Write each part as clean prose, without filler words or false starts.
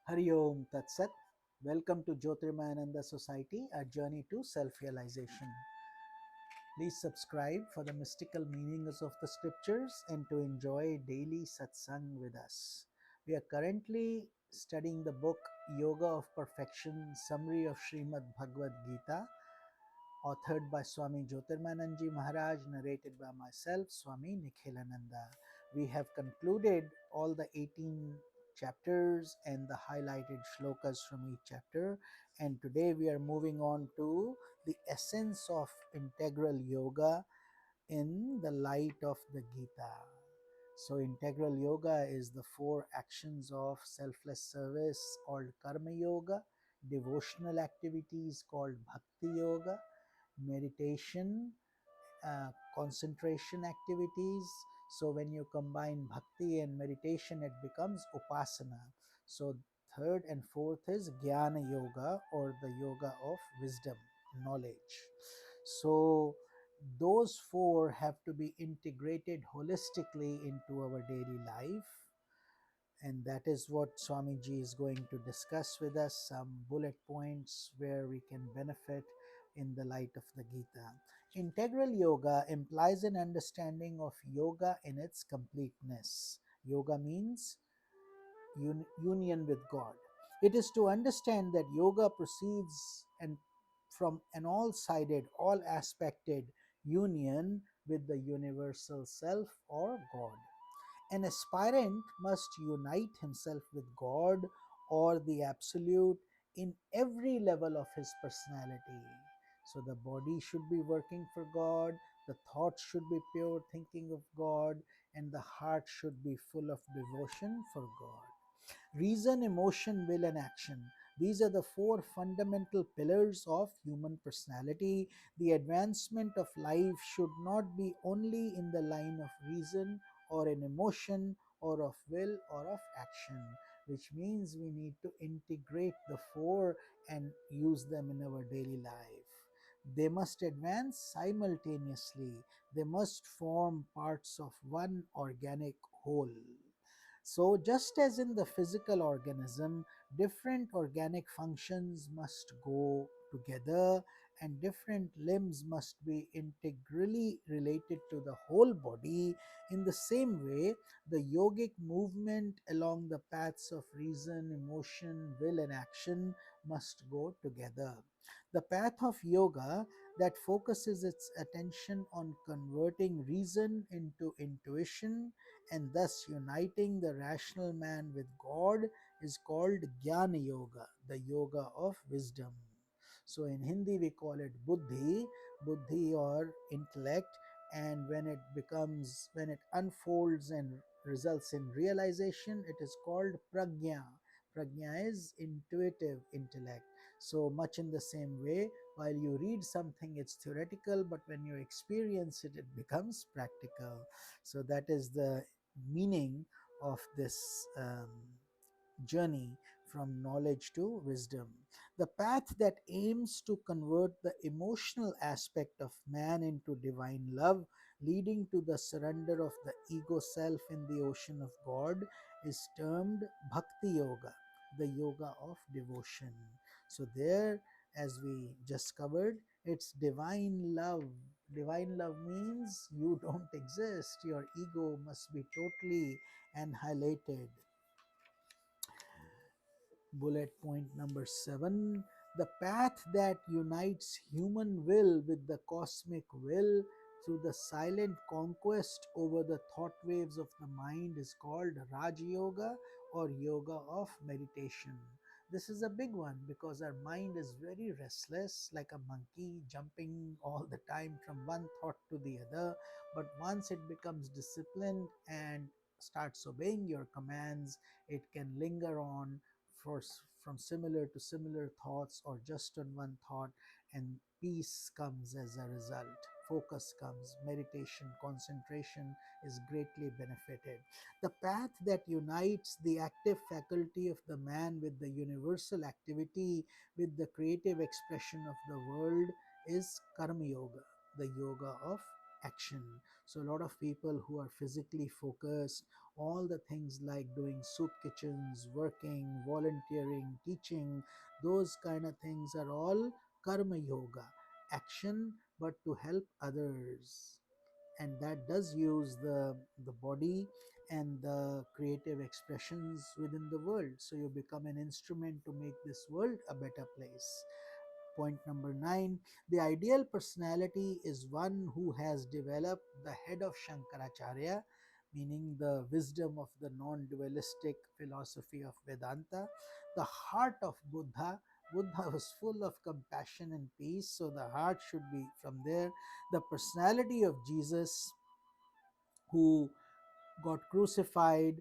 Hari Om Tat Sat. Welcome to Jyotirmayananda Society, a journey to self-realization. Please subscribe for the mystical meanings of the scriptures and to enjoy daily satsang with us. We are currently studying the book Yoga of Perfection, Summary of Srimad Bhagavad Gita, authored by Swami Jyotirmayananda Maharaj, narrated by myself, Swami Nikhilananda. We have concluded all the 18 chapters and the highlighted shlokas from each chapter, and today we are moving on to the essence of integral yoga in the light of the Gita. So integral yoga is the 4 actions of selfless service called karma yoga, devotional activities called bhakti yoga, meditation, concentration activities. So when you combine bhakti and meditation, it becomes upasana. So third and fourth is jnana yoga, or the yoga of wisdom, knowledge. So those 4 have to be integrated holistically into our daily life, and that is what Swamiji is going to discuss with us, some bullet points where we can benefit in the light of the Gita. Integral yoga implies an understanding of yoga in its completeness. Yoga means union with God. It is to understand that yoga proceeds and from an all-sided, all-aspected union with the universal self or God. An aspirant must unite himself with God or the Absolute in every level of his personality. So the body should be working for God, the thoughts should be pure thinking of God, and the heart should be full of devotion for God. Reason, emotion, will, and action. These are the 4 fundamental pillars of human personality. The advancement of life should not be only in the line of reason or in emotion or of will or of action, which means we need to integrate the 4 and use them in our daily life. They must advance simultaneously. They must form parts of one organic whole. So, just as in the physical organism, different organic functions must go together and different limbs must be integrally related to the whole body, in the same way, the yogic movement along the paths of reason, emotion, will, and action must go together. The path of yoga that focuses its attention on converting reason into intuition and thus uniting the rational man with God is called Jnana Yoga, the yoga of wisdom. So in Hindi we call it buddhi or intellect, and when it unfolds and results in realization, it is called prajna. Prajna is intuitive intellect. So much in the same way, while you read something, it's theoretical, but when you experience it, it becomes practical. So that is the meaning of this journey from knowledge to wisdom. The path that aims to convert the emotional aspect of man into divine love, leading to the surrender of the ego self in the ocean of God, is termed Bhakti Yoga, the yoga of devotion. So, there, as we just covered, it's divine love. Divine love means you don't exist, your ego must be totally annihilated. Bullet point number 7, the path that unites human will with the cosmic will through the silent conquest over the thought waves of the mind is called Raj Yoga, or yoga of meditation. This is a big one because our mind is very restless, like a monkey jumping all the time from one thought to the other. But once it becomes disciplined and starts obeying your commands, it can linger on for, from similar to similar thoughts or just on one thought, and peace comes as a result. Focus comes, meditation, concentration is greatly benefited. The path that unites the active faculty of the man with the universal activity, with the creative expression of the world, is Karma Yoga, the yoga of action. So, a lot of people who are physically focused all the things like doing soup kitchens, working, volunteering, teaching, those kind of things are all karma yoga, action, but to help others. And that does use the body and the creative expressions within the world, so you become an instrument to make this world a better place. Point number 9, the ideal personality is one who has developed the head of Shankaracharya, meaning the wisdom of the non dualistic philosophy of Vedanta, the heart of Buddha. Buddha was full of compassion and peace, so the heart should be from there. The personality of Jesus, who got crucified,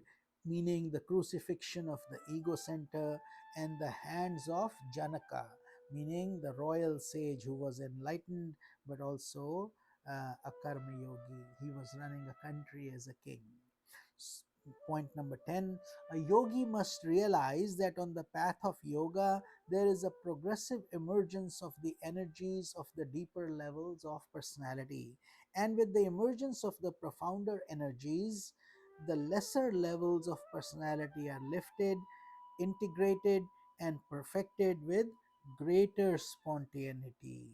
meaning the crucifixion of the ego center, and the hands of Janaka, meaning the royal sage who was enlightened but also a karma yogi. He was running a country as a king. Point number 10, a yogi must realize that on the path of yoga, there is a progressive emergence of the energies of the deeper levels of personality. And with the emergence of the profounder energies, the lesser levels of personality are lifted, integrated, and perfected with greater spontaneity.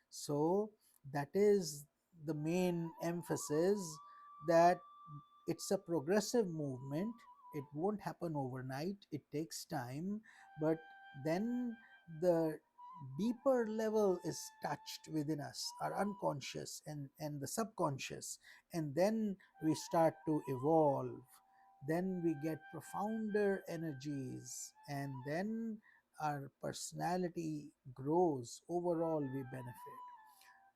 So, that is the main emphasis, that it's a progressive movement. It won't happen overnight, it takes time, but then the deeper level is touched within us, our unconscious and the subconscious, and then we start to evolve. Then we get profounder energies, and then our personality grows. Overall, we benefit.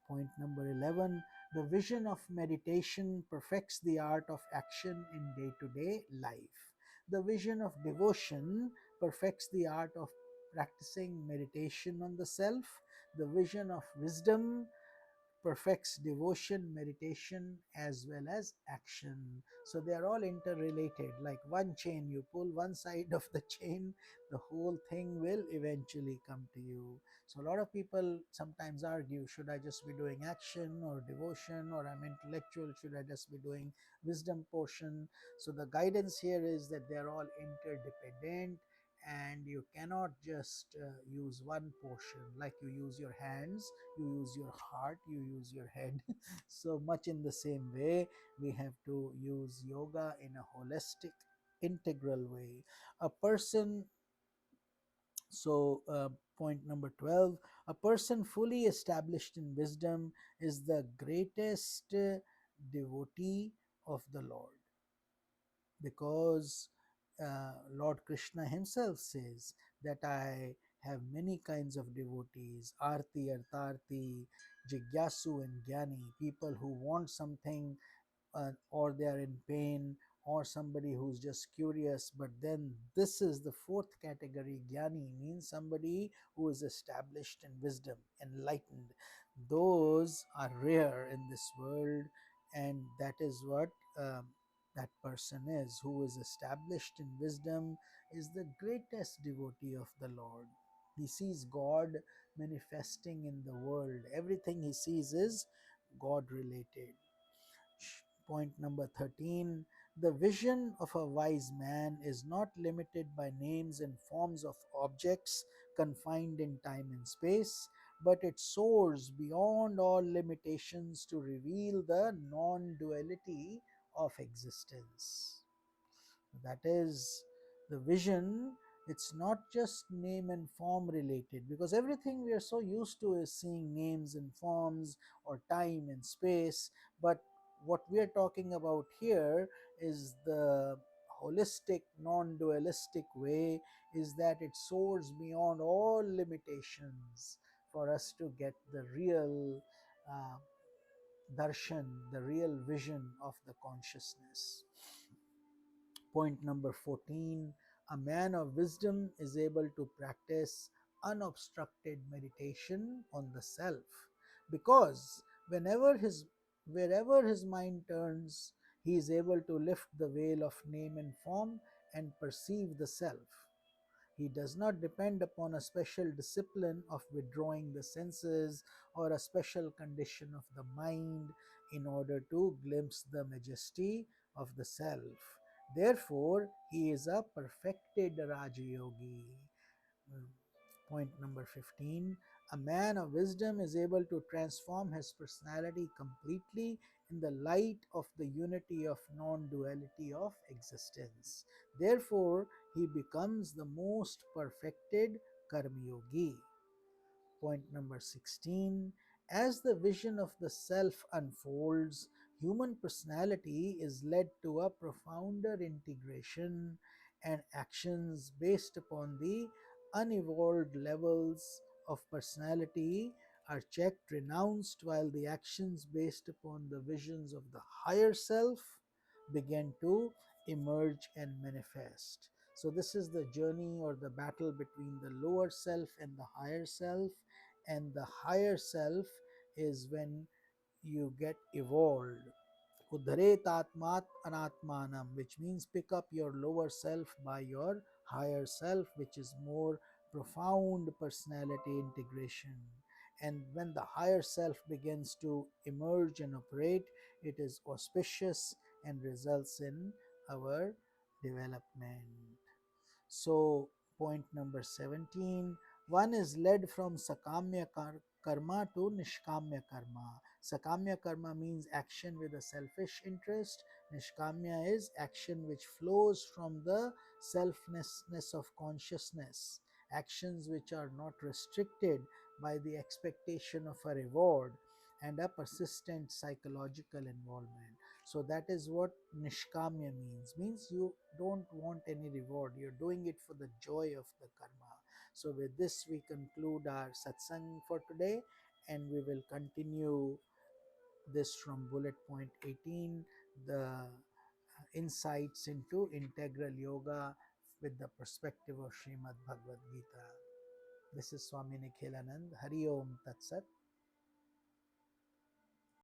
Point number 11, the vision of meditation perfects the art of action in day to day life. The vision of devotion perfects the art of practicing meditation on the self. The vision of wisdom perfects devotion, meditation, as well as action. So they are all interrelated. Like one chain, you pull one side of the chain, the whole thing will eventually come to you. So a lot of people sometimes argue, should I just be doing action or devotion, or I'm intellectual, should I just be doing wisdom portion? So the guidance here is that they're all interdependent, and you cannot just use one portion. Like you use your hands, you use your heart, you use your head. So much in the same way, we have to use yoga in a holistic, integral way. A person, so point number 12, a person fully established in wisdom is the greatest devotee of the Lord, because Lord Krishna himself says that I have many kinds of devotees: Arti, Artarti, Jigyasu, and Gyani, people who want something, or they are in pain, or somebody who's just curious. But then this is the fourth category. Gyani means somebody who is established in wisdom, enlightened. Those are rare in this world, and that is what that person is, who is established in wisdom, is the greatest devotee of the Lord. He sees God manifesting in the world. Everything he sees is God related. Point number 13, the vision of a wise man is not limited by names and forms of objects confined in time and space, but it soars beyond all limitations to reveal the non duality of existence. That is the vision. It's not just name and form related, because everything we are so used to is seeing names and forms or time and space. But what we are talking about here is the holistic, non dualistic way, is that it soars beyond all limitations for us to get the real darshan, the real vision of the consciousness. Point number 14, a man of wisdom is able to practice unobstructed meditation on the self, because wherever his mind turns, he is able to lift the veil of name and form and perceive the self. He does not depend upon a special discipline of withdrawing the senses or a special condition of the mind in order to glimpse the majesty of the self. Therefore, he is a perfected Rajayogi. Mm. Point number 15. A man of wisdom is able to transform his personality completely in the light of the unity of non duality of existence. Therefore, he becomes the most perfected Karma-yogi. Point number 16. As the vision of the self unfolds, human personality is led to a profounder integration, and actions based upon the unevolved levels of personality are checked, renounced, while the actions based upon the visions of the higher self begin to emerge and manifest. So, this is the journey or the battle between the lower self and the higher self, and the higher self is when you get evolved. Udhare tatmat anatmanam, which means pick up your lower self by your higher self, which is more profound personality integration. And when the higher self begins to emerge and operate, it is auspicious and results in our development. So, point number 17, one is led from Sakamya karma to Nishkamya karma. Sakamya karma means action with a selfish interest. Nishkamya is action which flows from the selflessness of consciousness, actions which are not restricted by the expectation of a reward and a persistent psychological involvement. So that is what nishkamya means you don't want any reward, you're doing it for the joy of the karma. So with this we conclude our satsang for today, and we will continue this from bullet point 18, the insights into integral yoga with the perspective of Srimad Bhagavad Gita. This is Swami Nikhilananda. Hari Om Tat Sat.